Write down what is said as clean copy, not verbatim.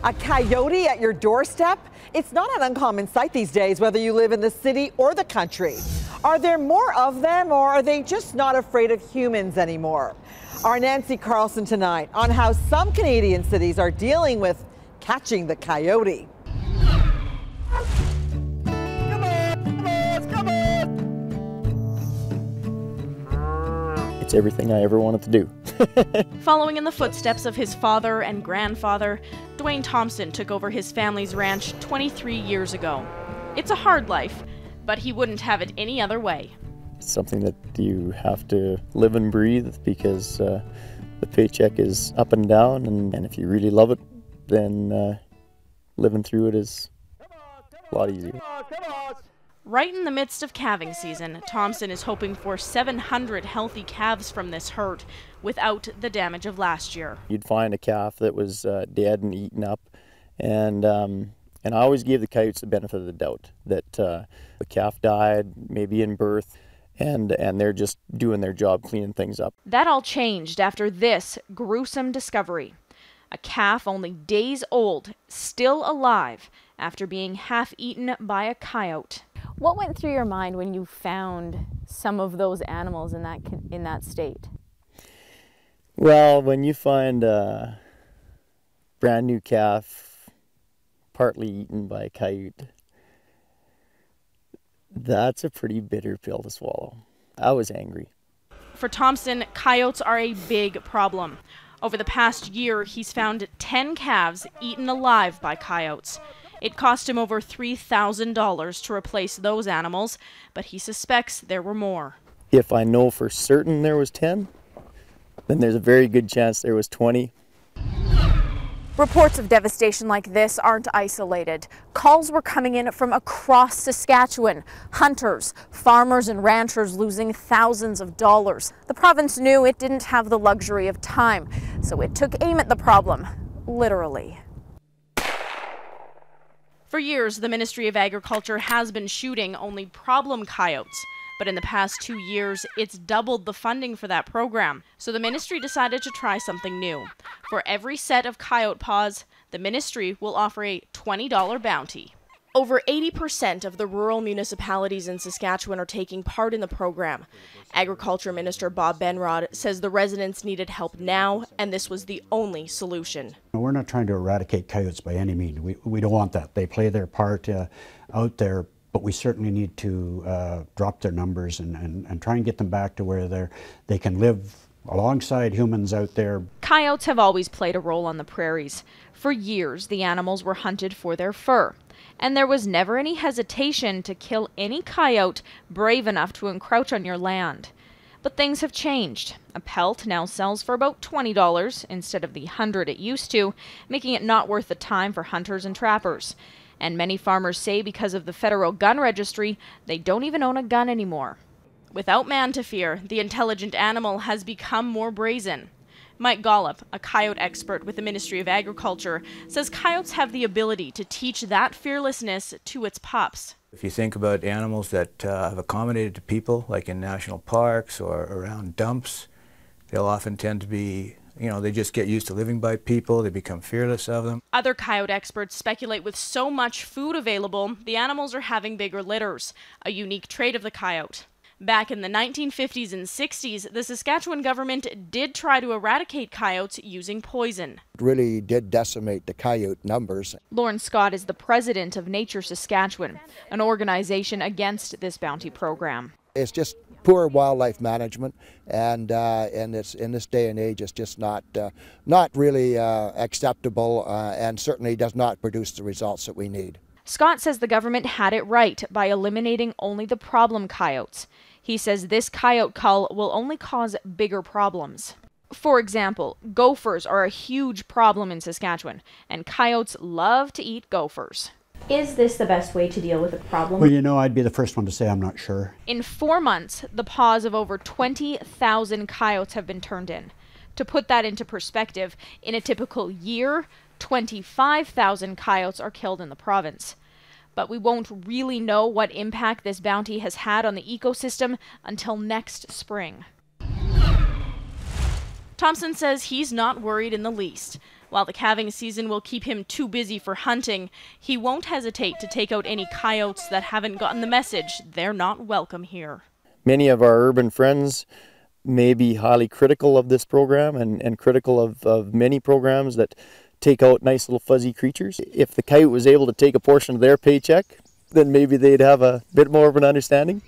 A coyote at your doorstep? It's not an uncommon sight these days, whether you live in the city or the country. Are there more of them, or are they just not afraid of humans anymore? Our Nancy Carlson tonight on how some Canadian cities are dealing with catching the coyote. It's everything I ever wanted to do. Following in the footsteps of his father and grandfather, Dwayne Thompson took over his family's ranch 23 years ago. It's a hard life, but he wouldn't have it any other way. It's something that you have to live and breathe because the paycheck is up and down, and if you really love it, then living through it is a lot easier. Right in the midst of calving season, Thompson is hoping for 700 healthy calves from this herd without the damage of last year. You'd find a calf that was dead and eaten up, and I always gave the coyotes the benefit of the doubt that the calf died, maybe in birth, and they're just doing their job, cleaning things up. That all changed after this gruesome discovery. A calf only days old, still alive, after being half-eaten by a coyote. What went through your mind when you found some of those animals in that state? Well, when you find a brand new calf partly eaten by a coyote, that's a pretty bitter pill to swallow. I was angry. For Thompson, coyotes are a big problem. Over the past year, he's found 10 calves eaten alive by coyotes. It cost him over $3,000 to replace those animals, but he suspects there were more. If I know for certain there was 10, then there's a very good chance there was 20. Reports of devastation like this aren't isolated. Calls were coming in from across Saskatchewan. Hunters, farmers and ranchers losing thousands of dollars. The province knew it didn't have the luxury of time, so it took aim at the problem, literally. For years, the Ministry of Agriculture has been shooting only problem coyotes. But in the past 2 years, it's doubled the funding for that program. So the ministry decided to try something new. For every set of coyote paws, the ministry will offer a $20 bounty. Over 80% of the rural municipalities in Saskatchewan are taking part in the program. Agriculture Minister Bob Benrod says the residents needed help now, and this was the only solution. We're not trying to eradicate coyotes by any means. We don't want that. They play their part out there, but we certainly need to drop their numbers and try and get them back to where they can live alongside humans out there. Coyotes have always played a role on the prairies. For years, the animals were hunted for their fur, and there was never any hesitation to kill any coyote brave enough to encroach on your land. But things have changed. A pelt now sells for about $20 instead of the $100 it used to, making it not worth the time for hunters and trappers. And many farmers say because of the federal gun registry, they don't even own a gun anymore. Without man to fear, the intelligent animal has become more brazen. Mike Gollop, a coyote expert with the Ministry of Agriculture, says coyotes have the ability to teach that fearlessness to its pups. If you think about animals that have accommodated to people, like in national parks or around dumps, they'll often tend to be, they just get used to living by people, they become fearless of them. Other coyote experts speculate with so much food available, the animals are having bigger litters, a unique trait of the coyote. Back in the 1950s and 60s, the Saskatchewan government did try to eradicate coyotes using poison. It really did decimate the coyote numbers. Lauren Scott is the president of Nature Saskatchewan, an organization against this bounty program. It's just poor wildlife management, and it's, in this day and age, it's just not really acceptable, and certainly does not produce the results that we need. Scott says the government had it right by eliminating only the problem coyotes. He says this coyote cull will only cause bigger problems. For example, gophers are a huge problem in Saskatchewan, and coyotes love to eat gophers. Is this the best way to deal with a problem? Well, I'd be the first one to say I'm not sure. In 4 months, the paws of over 20,000 coyotes have been turned in. To put that into perspective, in a typical year, 25,000 coyotes are killed in the province. But we won't really know what impact this bounty has had on the ecosystem until next spring. Thompson says he's not worried in the least. While the calving season will keep him too busy for hunting, he won't hesitate to take out any coyotes that haven't gotten the message they're not welcome here. Many of our urban friends may be highly critical of this program and critical of many programs that take out nice little fuzzy creatures. If the coyote was able to take a portion of their paycheck, then maybe they'd have a bit more of an understanding.